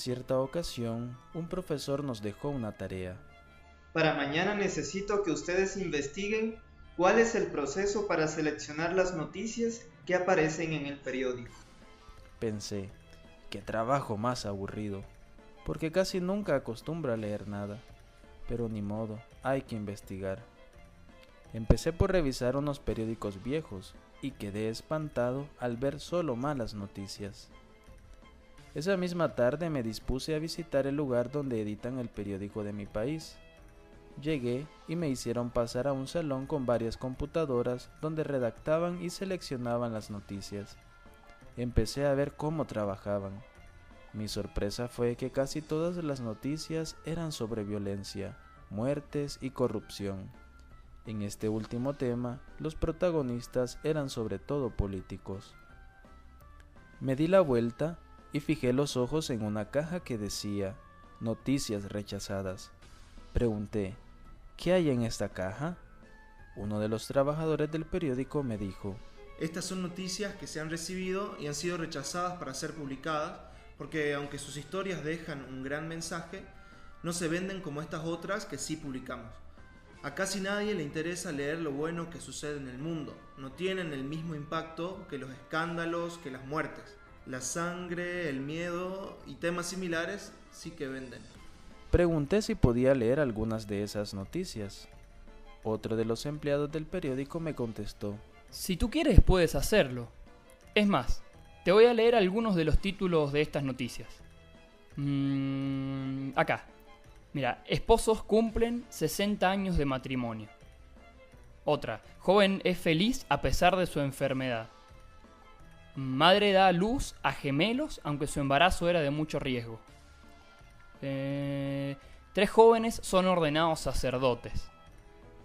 cierta ocasión, un profesor nos dejó una tarea. Para mañana necesito que ustedes investiguen cuál es el proceso para seleccionar las noticias que aparecen en el periódico. Pensé, qué trabajo más aburrido, porque casi nunca acostumbro a leer nada, pero ni modo, hay que investigar. Empecé por revisar unos periódicos viejos y quedé espantado al ver solo malas noticias. Esa misma tarde me dispuse a visitar el lugar donde editan el periódico de mi país. Llegué y me hicieron pasar a un salón con varias computadoras donde redactaban y seleccionaban las noticias. Empecé a ver cómo trabajaban. Mi sorpresa fue que casi todas las noticias eran sobre violencia, muertes y corrupción. En este último tema, los protagonistas eran sobre todo políticos. Me di la vuelta y fijé los ojos en una caja que decía Noticias rechazadas. Pregunté, ¿qué hay en esta caja? Uno de los trabajadores del periódico me dijo, Estas son noticias que se han recibido y han sido rechazadas para ser publicadas porque aunque sus historias dejan un gran mensaje, no se venden como estas otras que sí publicamos. A casi nadie le interesa leer lo bueno que sucede en el mundo. No tienen el mismo impacto que los escándalos, que las muertes. La sangre, el miedo y temas similares sí que venden. Pregunté si podía leer algunas de esas noticias. Otro de los empleados del periódico me contestó, Si tú quieres, puedes hacerlo. Es más, te voy a leer algunos de los títulos de estas noticias. Acá. Mira, esposos cumplen 60 años de matrimonio. Otra, joven es feliz a pesar de su enfermedad. Madre da a luz a gemelos aunque su embarazo era de mucho riesgo. 3 jóvenes son ordenados sacerdotes.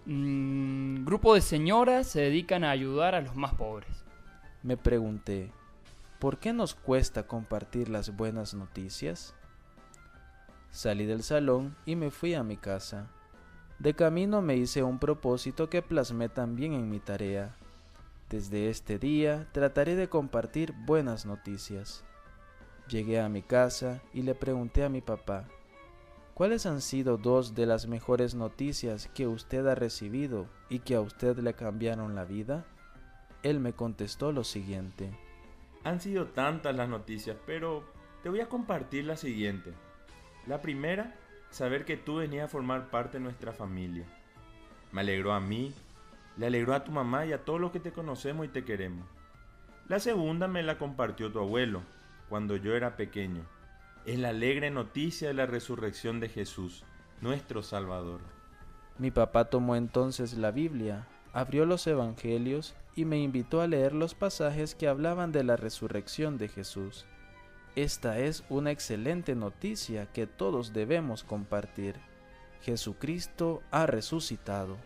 Grupo de señoras se dedican a ayudar a los más pobres. Me pregunté, ¿por qué nos cuesta compartir las buenas noticias? Salí del salón y me fui a mi casa. De camino me hice un propósito que plasmé también en mi tarea. Desde este día trataré de compartir buenas noticias. Llegué a mi casa y le pregunté a mi papá, ¿cuáles han sido 2 de las mejores noticias que usted ha recibido y que a usted le cambiaron la vida? Él me contestó lo siguiente. Han sido tantas las noticias, pero te voy a compartir la siguiente. La primera, saber que tú venías a formar parte de nuestra familia. Me alegró a mí, le alegró a tu mamá y a todos los que te conocemos y te queremos. La segunda me la compartió tu abuelo, cuando yo era pequeño. Es la alegre noticia de la resurrección de Jesús, nuestro Salvador. Mi papá tomó entonces la Biblia, abrió los Evangelios y me invitó a leer los pasajes que hablaban de la resurrección de Jesús. Esta es una excelente noticia que todos debemos compartir. Jesucristo ha resucitado.